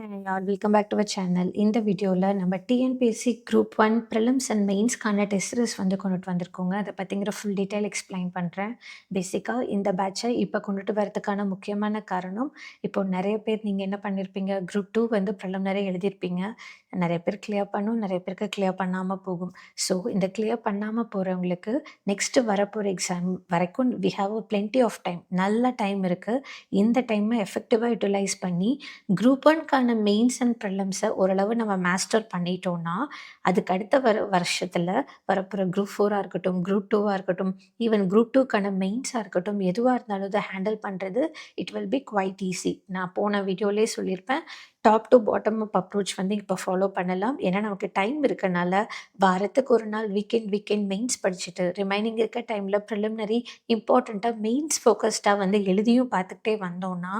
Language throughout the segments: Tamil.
Hey all, welcome back to our channel. இந்த வீடியோவில் நம்ம TNPSC group one prelims and மெயின்ஸ்க்கான டெஸ்ட் சீரிஸ் வந்து கொண்டுட்டு வந்திருக்கோங்க. அதை பற்றிங்கிற ஃபுல் டீட்டெயில் எக்ஸ்பிளைன் பண்ணுறேன். பேசிக்காக இந்த பேட்சை இப்போ கொண்டுட்டு வரதுக்கான முக்கியமான காரணம், இப்போ நிறைய பேர் நீங்கள் என்ன பண்ணியிருப்பீங்க, குரூப் டூ வந்து ப்ரிலிமினரி எழுதியிருப்பீங்க. நிறைய பேர் கிளியர் பண்ணும், நிறைய பேருக்கு கிளியர் பண்ணாமல் போகும். ஸோ இந்த கிளியர் பண்ணாமல் போகிறவங்களுக்கு நெக்ஸ்ட்டு வரப்போகிற எக்ஸாம் வரைக்கும் we have a plenty of time, நல்ல டைம் இருக்குது. இந்த டைமை எஃபெக்டிவாக யூட்டிலைஸ் பண்ணி குரூப் ஒன்க்கான மெயின்ஸ் அண்ட் ப்ரிலிம்ஸை ஓரளவு நம்ம மாஸ்டர் பண்ணிட்டோம்னா, அதுக்கு அடுத்த வருஷத்தில் வரப்போகிற குரூப் ஃபோராக இருக்கட்டும், குரூப் டூவாக இருக்கட்டும், ஈவன் குரூப் டூக்கான மெயின்ஸாக இருக்கட்டும், எதுவாக இருந்தாலும் இதை ஹேண்டில் பண்ணுறது it will be quite easy. நான் போன வீடியோலேயே சொல்லியிருப்பேன், top to bottom up approach வந்து இப்போ ஃபாலோ பண்ணலாம். ஏன்னா நமக்கு டைம் இருக்கனால வாரத்துக்கு ஒரு நாள் வீக்கெண்ட் மெயின்ஸ் படிச்சுட்டு ரிமைனிங் இருக்க டைமில் ப்ரிலிமினரி இம்பார்ட்டண்ட்டாக மெயின்ஸ் ஃபோக்கஸ்டாக வந்து எழுதியும் பார்த்துக்கிட்டே வந்தோம்னா,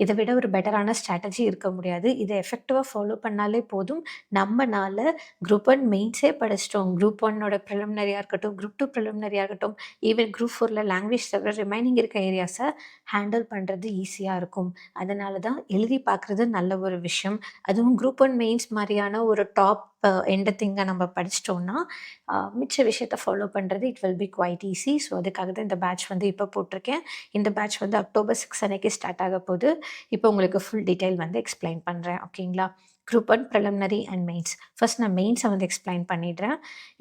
இதை விட ஒரு பெட்டரான ஸ்ட்ராட்டஜி இருக்க முடியாது. இதை எஃபெக்டிவாக ஃபாலோ பண்ணாலே போதும். நம்மனால குரூப் ஒன் மெயின்ஸே படிச்சிட்டோம், குரூப் ஒன்னோட ப்ரிலிமினரியாக இருக்கட்டும், குரூப் டூ ப்ரிலிமினரியாக இருக்கட்டும், ஈவன் குரூப் ஃபோரில் லாங்குவேஜ் தவிர ரிமைனிங் இருக்க ஏரியாஸை ஹேண்டில் பண்ணுறது ஈஸியாக இருக்கும். அதனால தான் எழுதி பார்க்குறது நல்ல ஒரு விஷயம். அதுவும் குரூப் ஒன் மெயின்ஸ் மாதிரியான ஒரு டாப் எண்ட் திங்கை நம்ம படிச்சிட்டோம்னா, மிச்ச விஷயத்தை ஃபாலோ பண்ணுறது it will be quite easy. So அதுக்காக தான் இந்த பேட்ச் வந்து இப்போ போட்டிருக்கேன். இந்த பேட்ச் வந்து அக்டோபர் 6 அன்னைக்கு ஸ்டார்ட் ஆக போகுது. இப்போ உங்களுக்கு ஃபுல் டீட்டெயில் வந்து எக்ஸ்பிளைன் பண்ணுறேன். ஓகேங்களா? Group one preliminary and mains. First நான் மெயின்ஸை வந்து எக்ஸ்பிளைன் பண்ணிடுறேன்.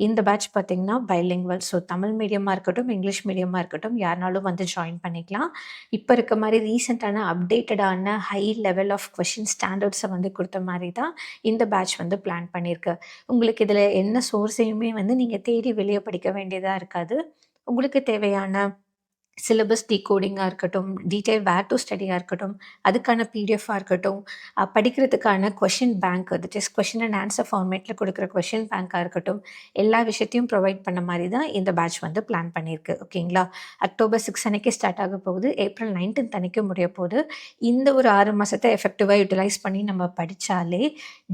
இந்த பேட்ச் பார்த்தீங்கன்னா பைலிங்குவல். ஸோ தமிழ் மீடியமாக இருக்கட்டும், இங்கிலீஷ் மீடியமாக இருக்கட்டும், யாருனாலும் வந்து ஜாயின் பண்ணிக்கலாம். இப்போ இருக்க மாதிரி ரீசெண்டான அப்டேட்டடான ஹை லெவல் ஆஃப் கொஷின் ஸ்டாண்டர்ட்ஸை வந்து கொடுத்த மாதிரி தான் இந்த பேட்ச் வந்து பிளான் பண்ணியிருக்கு. உங்களுக்கு இதில் என்ன சோர்ஸையுமே வந்து நீங்கள் தேடி வெளியே படிக்க வேண்டியதாக இருக்காது. உங்களுக்கு தேவையான சிலபஸ் டீகோடிங்காக இருக்கட்டும், டீட்டெயில் வேர் டு ஸ்டடியாக இருக்கட்டும், அதுக்கான பிடிஎஃபாக இருக்கட்டும், படிக்கிறதுக்கான question bank, that is question and answer ஃபார்மேட்டில் கொடுக்குற கொஷின் பேங்காக இருக்கட்டும், எல்லா விஷயத்தையும் ப்ரொவைட் பண்ண மாதிரி தான் இந்த பேட்ச் வந்து பிளான் பண்ணியிருக்கு. ஓகேங்களா? அக்டோபர் 6 அன்னைக்கு ஸ்டார்ட் ஆக போகுது, ஏப்ரல் 19 அன்னைக்கு முடிய போகுது. இந்த ஒரு 6 மாதத்தை எஃபெக்டிவாக யூட்டிலைஸ் பண்ணி நம்ம படித்தாலே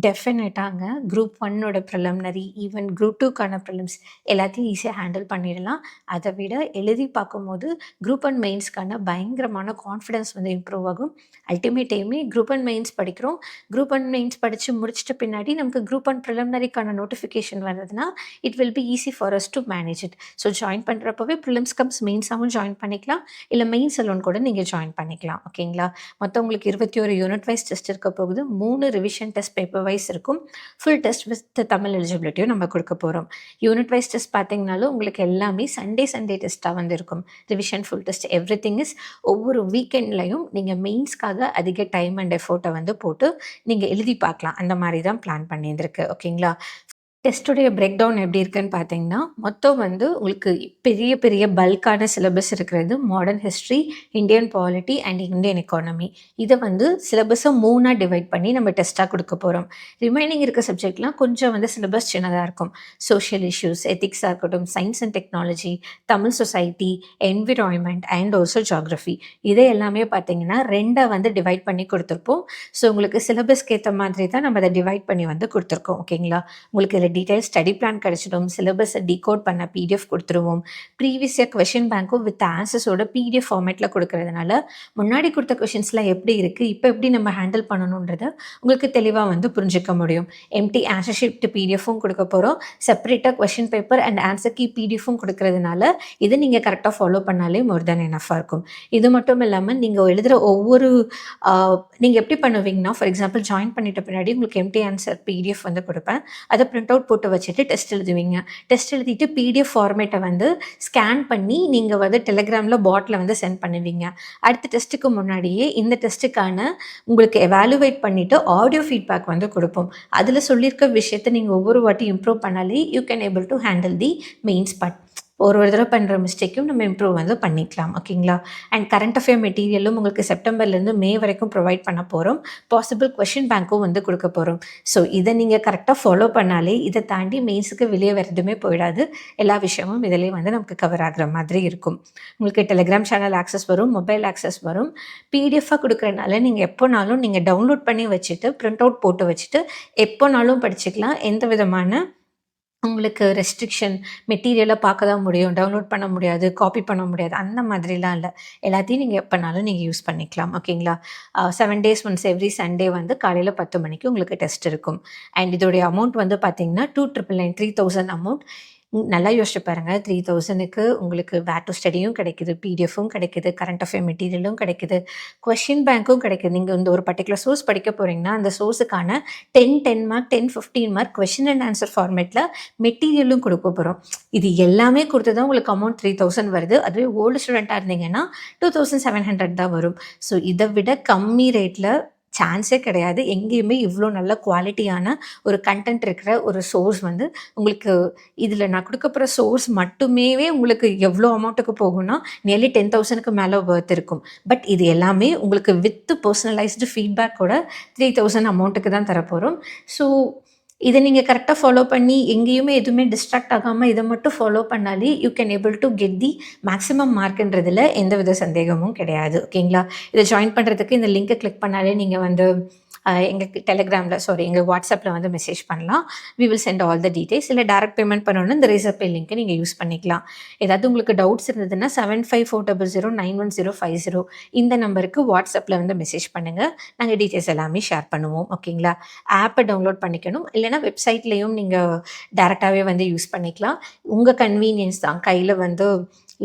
டெஃபினட்டாங்க குரூப் ஒன்னோட ப்ரிலிமினரி, ஈவன் குரூப் டூக்கான ப்ரிலிம்ஸ் எல்லாத்தையும் ஈஸியாக ஹேண்டில் பண்ணிடலாம். அதை விட எழுதி பார்க்கும்போது குரூப் ஒன் மெயின்ஸ்க்கான பயங்கரமான கான்ஃபிடன்ஸ் வந்து இம்ப்ரூவ் ஆகும். அல்டிமேட் எய்மே குரூப் ஒன் மெயின்ஸ் படிக்கிறோம். குரூப் ஒன் மெயின்ஸ் படித்து முடிச்சிட்ட பின்னாடி நமக்கு குரூப் ஒன் ப்ரிலிமினரிக்கான நோட்டிஃபிகேஷன் வந்ததுன்னா it will be easy for us to manage it. So join பண்ணுறப்பவே ப்ரிலிம்ஸ் கம்ஸ் மெயின்ஸாகவும் ஜாயின் பண்ணிக்கலாம், இல்லை மெயின்ஸ் அலோன் கூட நீங்கள் ஜாயின் பண்ணிக்கலாம். ஓகேங்களா? மொத்தம் உங்களுக்கு 21 யூனிட் வைஸ் டெஸ்ட் இருக்க போகுது. 3 ரிவிஷன் டெஸ்ட் பேப்பர் வைஸ் இருக்கும். ஃபுல் டெஸ்ட் வித் தமிழ் எலிஜிபிலிட்டியும் நம்ம கொடுக்க போகிறோம். யூனிட் வைஸ் டெஸ்ட் பார்த்தீங்கனாலும் உங்களுக்கு எல்லாமே சண்டே டெஸ்ட்டாக வந்து இருக்கும். Revision full test everything is ஒவ்வொரு வீக்கெண்ட்லையும் நீங்கள் மெயின்ஸ்க்காக அதிக டைம் அண்ட் எஃபோர்ட்டை வந்து போட்டு நீங்கள் எழுதி பார்க்கலாம். அந்த மாதிரி தான் பிளான் பண்ணியிருந்திருக்கு. ஓகேங்களா? டெஸ்ட்டுடைய பிரேக் டவுன் எப்படி இருக்குன்னு பார்த்தீங்கன்னா, மொத்தம் வந்து உங்களுக்கு பெரிய பெரிய பல்கான சிலபஸ் இருக்கிறது modern history, Indian polity and Indian economy. இதை வந்து சிலபஸை 3ஆக டிவைட் பண்ணி நம்ம டெஸ்ட்டாக கொடுக்க போகிறோம். ரிமைனிங் இருக்க சப்ஜெக்ட்லாம் கொஞ்சம் வந்து சிலபஸ் சின்னதாக இருக்கும். சோஷியல் இஷ்யூஸ், எத்திக்ஸாக இருக்கட்டும், science and technology, Tamil society, environment and also geography, இதை எல்லாமே பார்த்தீங்கன்னா 2ஆக வந்து டிவைட் பண்ணி கொடுத்துருப்போம். ஸோ உங்களுக்கு சிலபஸ்க்கு ஏற்ற மாதிரி தான் நம்ம அதை டிவைட் பண்ணி வந்து கொடுத்துருக்கோம். ஓகேங்களா? உங்களுக்கு இதில் டீட்டெயில் ஸ்டடி பிளான் கிடச்சிடும், சிலபஸை டீகோட் பண்ண பிடிஎஃப் கொடுத்துருவோம். ப்ரீவியஸ் இயர் கொஷின் பேங்க்கும் வித் ஆன்சர்ஸோட பிடிஎஃப் ஃபார்மேட்டில் கொடுக்கறதுனால முன்னாடி கொடுத்த கொஷின்ஸ்லாம் எப்படி இருக்குது, இப்போ எப்படி நம்ம ஹேண்டில் பண்ணணுன்றதை உங்களுக்கு தெளிவாக வந்து புரிஞ்சிக்க முடியும். எம்டி ஆன்சர் ஷீட் பிடிஎஃப்பும் கொடுக்க போகிறோம். செப்பரேட்டாக question paper and answer key பிடிஎஃப்பும் கொடுக்கறதுனால இதை நீங்கள் கரெக்டாக ஃபாலோ பண்ணாலே மோர் தென் எனஃபாக இருக்கும். இது மட்டும் இல்லாமல் நீங்கள் எழுதுகிற ஒவ்வொரு நீங்கள் எப்படி பண்ணுவீங்கன்னா, ஃபார் எக்ஸாம்பிள் ஜாயின் பண்ணிட்ட பின்னாடி உங்களுக்கு எம்டி ஆன்சர் பிடிஎஃப் வந்து கொடுப்பேன். அதை பிரிண்ட் அவுட் போட்டு வச்சுட்டு டெஸ்ட் எழுதுவீங்க. டெஸ்ட் எழுதிட்டு பிடிஎஃப் ஃபார்மேட்டை வந்து ஸ்கேன் பண்ணி நீங்கள் வந்து டெலிகிராமில் பாட்டில் வந்து சென்ட் பண்ணுவீங்க. அடுத்த டெஸ்ட்டுக்கு முன்னாடியே இந்த டெஸ்ட்டுக்கான உங்களுக்கு எவாலுவேட் பண்ணிவிட்டு ஆடியோ ஃபீட்பேக் வந்து கொடுப்போம். அதில் சொல்லியிருக்க விஷயத்தை நீங்கள் ஒவ்வொரு வாட்டி இம்ப்ரூவ் பண்ணாலே you can able to handle the mains part. ஒரு தடவை பண்ணுற மிஸ்டேக்கும் நம்ம இம்ப்ரூவ் வந்து பண்ணிக்கலாம். ஓகேங்களா? அண்ட் கரண்ட் அஃபேர் மெட்டீரியலும் உங்களுக்கு செப்டம்பர்லேருந்து மே வரைக்கும் ப்ரொவைட் பண்ண போகிறோம். பாசிபிள் கொஷின் பேங்க்கும் வந்து கொடுக்க போகிறோம். ஸோ இதை நீங்கள் கரெக்டாக ஃபாலோ பண்ணாலே இதை தாண்டி மெயின்ஸுக்கு வெளியே வரதுமே போயிடாது. எல்லா விஷயமும் இதிலே வந்து நமக்கு கவர் ஆகிற மாதிரி இருக்கும். உங்களுக்கு டெலிகிராம் சேனல் ஆக்சஸ் வரும், மொபைல் ஆக்சஸ் வரும். பிடிஎஃபாக கொடுக்குறதுனால நீங்கள் எப்போனாலும் நீங்கள் டவுன்லோட் பண்ணி வச்சுட்டு பிரிண்ட் அவுட் போட்டு வச்சுட்டு எப்போனாலும் படிச்சுக்கலாம். எந்த விதமான உங்களுக்கு ரெஸ்ட்ரிக்ஷன் மெட்டீரியல பார்க்க தான் முடியும். டவுன்லோட் பண்ண முடியாது, காப்பி பண்ண முடியாது. அந்த மாதிரிலாம் இல்ல. எல்லாத்தையும் நீங்க எப்பனாலும் நீங்க யூஸ் பண்ணிக்கலாம். ஓகேங்களா? 7 டேஸ் ஒன்ஸ் எவ்ரி சண்டே வந்து காலையில 10 மணிக்கு உங்களுக்கு டெஸ்ட் இருக்கும். அண்ட் இதோடைய அமௌண்ட் வந்து பார்த்தீங்கன்னா, 2,999 3,000 அமௌண்ட். நல்லா யோசிச்சு பாருங்க. 3,000க்கு உங்களுக்கு வேர் டூ ஸ்டடியும் கிடைக்குது, பிடிஎஃப்பும் கிடைக்குது, கரண்ட் அஃபேர் மெட்டீரியலும் கிடைக்குது, கொஸ்டின் பேங்க்கும் கிடைக்குது. நீங்க இந்த ஒரு பர்ட்டிகுலர் சோர்ஸ் படிக்க போறீங்கன்னா, அந்த சோர்ஸுக்கான 10 mark, 10, 15 mark question and answer ஃபார்மேட்ல மெட்டீரியலும் குடுக்க போறோம். இது எல்லாமே குடுத்து தான் உங்களுக்கு அமௌண்ட் 3,000 வருது. அதுவே ஓல்டு ஸ்டூடெண்ட்டா இருந்தீங்கன்னா, 2,700 தான் வரும். ஸோ இத விட கம்மி ரேட்ல சான்ஸே கிடையாது. எங்கேயுமே இவ்ளோ நல்ல குவாலிட்டியான ஒரு கன்டென்ட் இருக்கிற ஒரு சோர்ஸ் வந்து உங்களுக்கு இதில நான் குடுக்க போற சோர்ஸ் மட்டுமேவே உங்களுக்கு எவ்ளோ அமௌண்ட்டுக்கு போகும்னா, நியர்லி 10,000க்கு மேல வொர்த் இருக்கும். பட் இது எல்லாமே உங்களுக்கு வித் பெர்சனலைஸ்டு ஃபீட்பேக்கோட 3,000 அமௌண்ட்டுக்கு தான் தரப்போறோம். ஸோ இத நீங்க கரெக்ட்டா ஃபாலோ பண்ணி எங்கேயுமே எதுவுமே டிஸ்ட்ராக்ட் ஆகாம இத மட்டும் ஃபாலோ பண்ணாலே, you can able to get the maximum மார்க்ன்றதுல எந்தவித சந்தேகமும் கிடையாது. ஓகேங்களா? இத ஜாயின் பண்றதுக்கு இந்த லிங்க கிளிக் பண்ணாலே நீங்க வந்து எங்க டெலிகிராம்ல எங்க வாட்ஸ்அப்ல வந்து மெசேஜ் பண்ணலாம். We will send all the details. இல்ல டைரக்ட் பேமெண்ட் பண்ணணும்னா இந்த ரேசர் பே லிங்க்க நீங்க யூஸ் பண்ணிக்கலாம். ஏதாவது உங்களுக்கு டவுட்ஸ் இருந்ததுன்னா 7540091050 இந்த நம்பருக்கு வாட்ஸ்அப்ல வந்து மெசேஜ் பண்ணுங்க. நாங்க டீட்டெயில்ஸ் எல்லாமே ஷேர் பண்ணுவோம். ஓகேங்களா? ஆப்ப டவுன்லோட் பண்ணிக்கணும். இல்லைன்னா வெப்சைட்லயும் நீங்க டைரக்ட்டாவே வந்து யூஸ் பண்ணிக்கலாம். உங்க கன்வீனியன்ஸ் தான். கையில வந்து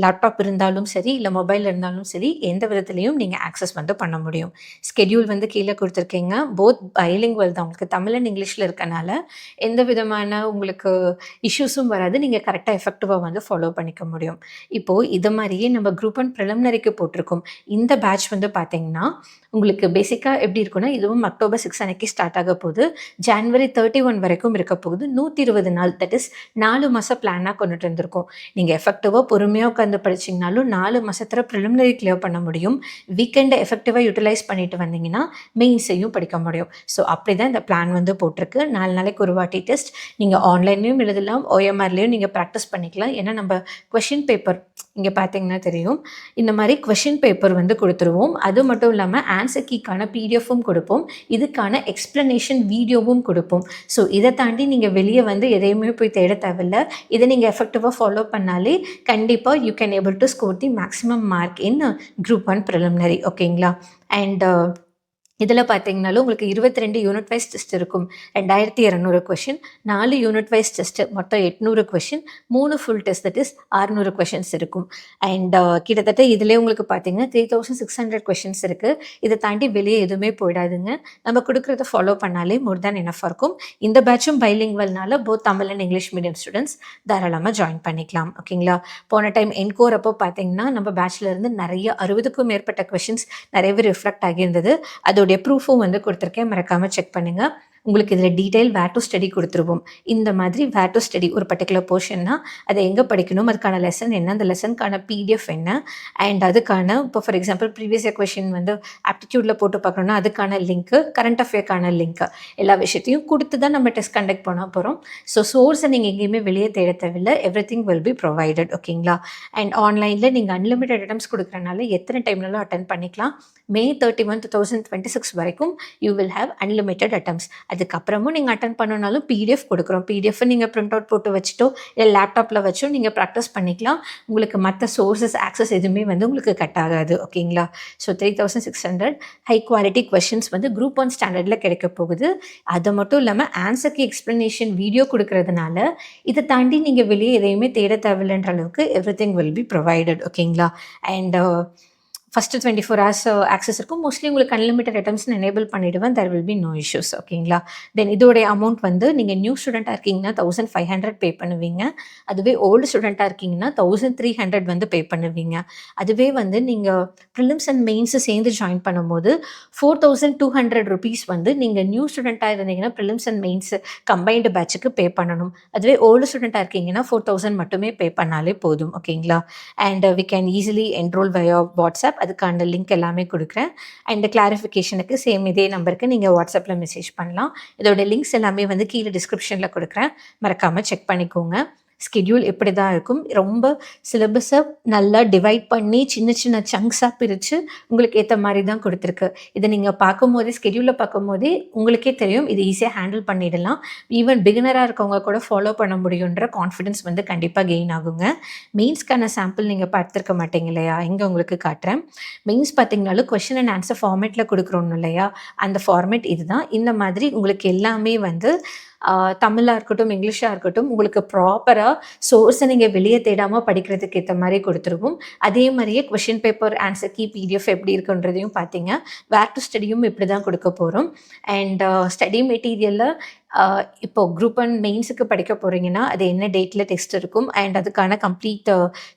லேப்டாப் இருந்தாலும் சரி, இல்ல மொபைல் இருந்தாலும் சரி, எந்த விதத்திலயும் நீங்க ஆக்சஸ் வந்து பண்ண முடியும். ஸ்கெட்யூல் வந்து கீழ குடுத்துருக்கீங்க. போத் பைலிங்குவல் தான். உங்களுக்கு தமிழ் அண்ட் இங்கிலீஷ்ல இருக்கனால, எந்த விதமான உங்களுக்கு இஷ்யூஸும் வராது. நீங்க கரெக்ட்டா எஃபெக்டிவா வந்து ஃபாலோ பண்ணிக்க முடியும். இப்போ இது மாரியே நம்ம குரூப் ஒன் பிரிலிமினரிக்கு போட்டிருக்கோம். இந்த பேட்ச் வந்து பார்த்தீங்கன்னா, உங்களுக்கு பேசிக்கா எப்படி இருக்கும்னா, இதுவும் அக்டோபர் 6 அன்னைக்கு ஸ்டார்ட் ஆக போகுது. ஜான்வரி 31 வரைக்கும் இருக்க போகுது. 120 நாள். தட் இஸ் 4 மாச பிளானா கொண்டுட்டு வந்திருக்கோம். நீங்க எஃபெக்டிவா பொறுமையா உட்காந்து படிச்சீங்கனாலும் 4 மாசத்துல பிரிலிமினரி கிளியர் பண்ண முடியும். வீக்கெண்ட எஃபெக்டிவா யுட்டிலைஸ் பண்ணிட்டு வந்தீங்கன்னா, மெயின்ஸையும் படிக்க முடியும். ஸோ அப்படிதான் இந்த பிளான் வந்து போட்டிருக்கு. 4 நாளைக்கு ஒரு வாட்டி டெஸ்ட். நீங்க ஆன்லைன்லயும் எழுதலாம். OMRலயும் நீங்க பிராக்டிஸ் பண்ணிக்கலாம். ஏன்னா நம்ம கொஸ்டின் பேப்பர் இங்க பார்த்தீங்கன்னா தெரியும். இந்த மாரி கொஸ்டின் பேப்பர் வந்து குடுத்துருவோம். அது மட்டும் இல்லாம ஆன்சர் கீக்கான பிடிஎஃப்பும் குடுப்போம். இதுக்கான எக்ஸ்ப்ளனேஷன் வீடியோவும் குடுப்போம். ஸோ இத தாண்டி நீங்க வெளிய வந்து எதையுமே போய் தேட தேவையில்ல. இத நீங்க எஃபெக்டிவா ஃபாலோ பண்ணாலே கண்டிப்பா you can able to score the maximum mark in group 1 preliminary. ஓகேங்களா? அண்ட் இதில பார்த்தீங்கனாலும் உங்களுக்கு 22 யூனிட் வைஸ் டெஸ்ட் இருக்கும். 2200 கொஸ்டின், 4 யூனிட் வைஸ் டெஸ்ட் மொத்தம் 800 question, 3 full test that is 600 questions இருக்கும். அண்ட் கிட்டத்தட்ட இதிலேயே உங்களுக்கு பார்த்தீங்கன்னா 3600 கொஸ்டின்ஸ் இருக்கு. இத தாண்டி வெளிய எதுவுமே போயிடாதுங்க. நம்ம குடுக்குறத ஃபாலோ பண்ணாலே மோர் தேன் எனஃப்பா இருக்கும். இந்த பேட்சும் பைலிங்குவல்னால both Tamil and English medium students தாராளமா ஜாயின் பண்ணிக்கலாம். ஓகேங்களா? போன டைம் என்கோர் அப்போ பார்த்தீங்கன்னா, நம்ம பேட்ச்ல இருந்து நெறைய 60க்கும் மேற்பட்ட கொஸ்டின்ஸ் நெறையவே ரிஃப்ளெக்ட் ஆகியிருந்தது. அதோடைய ப்ரூஃபும் வந்து குடுத்துருக்கேன். மறக்காம செக் பண்ணுங்க. உங்களுக்கு இதில டீட்டெயில் வேர் டூ ஸ்டடி குடுத்துருவோம். இந்த மாதிரி வேர் டூ ஸ்டடி ஒரு பர்ட்டிகுலர் போர்ஷன்னா, அத எங்க படிக்கணும், அதுக்கான லெசன் என்ன, அந்த லெசனுக்கான பிடிஎஃப் என்ன, அண்ட் அதுக்கான இப்போ for example previous year question வந்து ஆப்டிட்யூட்ல போட்டு பார்க்கணும்னா, அதுக்கான லிங்க்கு, கரண்ட் அஃபேர்க்கான லிங்க்கு, எல்லா விஷயத்தையும் குடுத்து தான் நம்ம டெஸ்ட் கண்டக்ட் பண்ண போறோம். ஸோ சோர்ஸ நீங்க எங்கேயுமே வெளிய தேட தேவையில்ல. Everything will be provided. ஓகேங்களா? அண்ட் ஆன்லைன்ல நீங்க அன்லிமிட்டட் அட்டெம்ப்ட்ஸ் குடுக்குறனால எத்தன டைம்னாலும் அட்டெண்ட் பண்ணிக்கலாம். மே 31, 2026 வரைக்கும் you will have unlimited attempts. அதுக்கப்புறமும் நீங்க அட்டெண்ட் பண்ணணும்னாலும் பிடிஎஃப் குடுக்குறோம். பிடிஎஃப் நீங்க பிரிண்ட் அவுட் போட்டு வச்சுட்டோ, இல்ல லேப்டாப்ல வச்சோ நீங்க பிராக்டிஸ் பண்ணிக்கலாம். உங்களுக்கு மத்த சோர்சஸ் ஆக்சஸ் எதுவுமே வந்து உங்களுக்கு கட் ஆகாது. ஓகேங்களா? ஸோ 3600 ஹை குவாலிட்டி கொஸ்டின்ஸ் வந்து குரூப் 1 ஸ்டாண்டர்ட்ல கிடைக்க போகுது. அது மட்டும் இல்லாம ஆன்சர் கீ எக்ஸ்ப்ளனேஷன் வீடியோ குடுக்குறதுனால, இத தாண்டி நீங்க வெளிய எதையுமே தேட தேவையில்லன்ற அளவுக்கு எவ்ரிதிங் வில் பி புரொவைடட். ஓகேங்களா? அண்ட் ஃபர்ஸ்ட் 24 ஹார்ஸ் ஆக்சஸ் இருக்கும். மோஸ்ட்லி உங்களுக்கு அன்லிமிட்டட் அட்டெம்ப்ட்ஸ் எனேபிள் பண்ணிடுவேன். There will be no issues. ஓகேங்களா? தென் இதோடைய அமௌண்ட் வந்து நீங்க நியூ ஸ்டூடெண்ட்டா இருக்கீங்கன்னா 1500 பே பண்ணுவீங்க. அதுவே ஓல்டு ஸ்டூடெண்ட்டா இருக்கீங்கன்னா 1300 வந்து பே பண்ணுவீங்க. அதுவே வந்து நீங்க ப்ரிலிம்ஸ் அண்ட் மெயின்ஸ் சேர்ந்து ஜாயின் பண்ணும்போது 4200 ரூபீஸ் வந்து நீங்க நியூ ஸ்டூடெண்ட்டா இருந்தீங்கன்னா ப்ரிலிம்ஸ் அண்ட் மெயின்ஸ் கம்பைன்டு பேட்சுக்கு பே பண்ணணும். அதுவே ஓல்டு ஸ்டூடெண்ட்டா இருக்கீங்கன்னா 4000 மட்டுமே பே பண்ணாலே போதும். ஓகேங்களா? And we can easily enrol via WhatsApp. அதுக்கான லிங்க் எல்லாமே குடுக்குறேன். அண்ட் கிளாரிஃபிகேஷனுக்கு சேம் இதே நம்பருக்கு நீங்க வாட்ஸ்அப்ல மெசேஜ் பண்ணலாம். இதோட லிங்க்ஸ் எல்லாமே வந்து கீழ டிஸ்கிரிப்ஷன்ல குடுக்குறேன். மறக்காம செக் பண்ணிக்கோங்க. ஸ்கெட்யூல் இப்படி தான் இருக்கும். ரொம்ப சிலபஸை நல்லா டிவைட் பண்ணி சின்ன சின்ன சங்க்ஸாக பிரித்து உங்களுக்கு ஏற்ற மாதிரி தான் கொடுத்துருக்கு. இதை நீங்கள் பார்க்கும்போதே ஸ்கெட்யூலில் பார்க்கும்போதே உங்களுக்கே தெரியும் இது ஈஸியாக ஹேண்டில் பண்ணிடலாம். ஈவன் பிகினராக இருக்கவங்க கூட ஃபாலோ பண்ண முடியுன்ற கான்ஃபிடன்ஸ் வந்து கண்டிப்பாக கெயின் ஆகுங்க. மெயின்ஸ்க்கான சாம்பிள் நீங்கள் பார்த்துருக்க மாட்டீங்க இல்லையா? இங்கே உங்களுக்கு காட்டுறேன். மெயின்ஸ் பார்த்தீங்கனாலும் கொஷின் அண்ட் ஆன்சர் ஃபார்மேட்டில் கொடுக்குறோம் இல்லையா? அந்த ஃபார்மேட் இதுதான். இந்த மாதிரி உங்களுக்கு எல்லாமே வந்து தமிழா இருக்கட்டும், இங்கிலீஷா இருக்கட்டும், உங்களுக்கு ப்ராப்பரா சோர்ஸை நீங்க வெளிய தேடாம படிக்கிறதுக்கு ஏத்த மாரி குடுத்துருவோம். அதே மாரியே question paper, answer key, PDF எப்படி இருக்குன்றதையும் பார்த்தீங்க. வேர் டூ ஸ்டடியும் இப்படி தான் குடுக்க போறோம். அண்ட் ஸ்டடி மெட்டீரியல்ல இப்போ குரூப் ஒன் மெயின்ஸுக்கு படிக்க போறீங்கன்னா, அது என்ன டேட்ல டெஸ்ட் இருக்கும் அண்ட் அதுக்கான கம்ப்ளீட்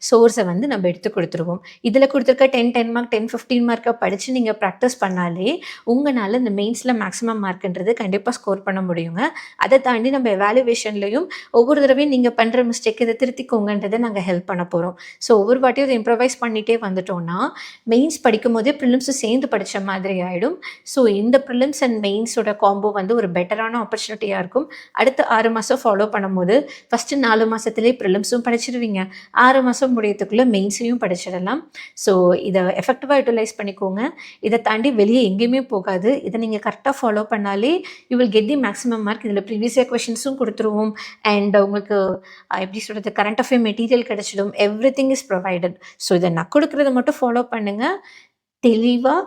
சோர்ஸை வந்து நம்ம எடுத்து குடுத்துருவோம். இதில குடுத்துருக்க 10, 10 மார்க், 10, 15 மார்க்கா படிச்சு நீங்க ப்ராக்டிஸ் பண்ணாலே, உங்கனால இந்த மெயின்ஸ்ல மேக்ஸிமம் மார்க்ன்றது கண்டிப்பா ஸ்கோர் பண்ண முடியுங்க. அதை தாண்டி நம்ம எவாலுவேஷன்லையும் ஒவ்வொரு தடவையும் நீங்கள் பண்ணுற மிஸ்டேக் இதை திருத்திக்கோங்கன்றதை நாங்கள் ஹெல்ப் பண்ண போகிறோம். ஸோ ஒவ்வொரு வாட்டியும் அதை இம்ப்ரவைஸ் பண்ணிகிட்டே வந்துட்டோம்னா மெயின்ஸ் படிக்கும் போதே ப்ரிலிம்ஸும் சேர்ந்து படித்த மாதிரி ஆகிடும். ஸோ இந்த ப்ரிலிம்ஸ் அண்ட் மெயின்ஸோட காம்போ வந்து ஒரு பெட்டரான ஆப்பர்ச்சுனிட்டியாக இருக்கும். அடுத்து 6 மாதம் ஃபாலோ பண்ணும்போது ஃபஸ்ட்டு 4 மாதத்துலேயே ப்ரிலிம்ஸும் படிச்சிடுவீங்க. 6 மாதம் முடியறதுக்குள்ளே மெயின்ஸையும் படிச்சிடலாம். ஸோ இதை எஃபெக்டிவாக யூட்டிலைஸ் பண்ணிக்கோங்க. இதை தாண்டி வெளியே எங்கேயுமே போகாது. இதை நீங்கள் கரெக்டாக ஃபாலோ பண்ணாலே you will get the maximum mark. இதில் ப்ரீவியஸ் இயர் கொஷின்ஸும் கொடுத்துருவோம் அண்ட் உங்களுக்கு எப்படி சொல்கிறது கரண்ட் அஃபேர் மெட்டீரியல் கிடச்சிடும். Everything is provided. ஸோ இதை நான் கொடுக்குறத மட்டும் ஃபாலோ பண்ணுங்கள். தெளிவாக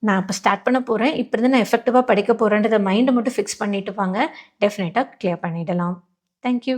நான் இப்போ ஸ்டார்ட் பண்ண போகிறேன். இப்போ இருந்து நான் எஃபெக்டிவாக படிக்க போகிறேன்றத மைண்டை மட்டும் ஃபிக்ஸ் பண்ணிட்டு வாங்க. டெஃபினட்டாக கிளியர் பண்ணிடலாம். தேங்க்யூ.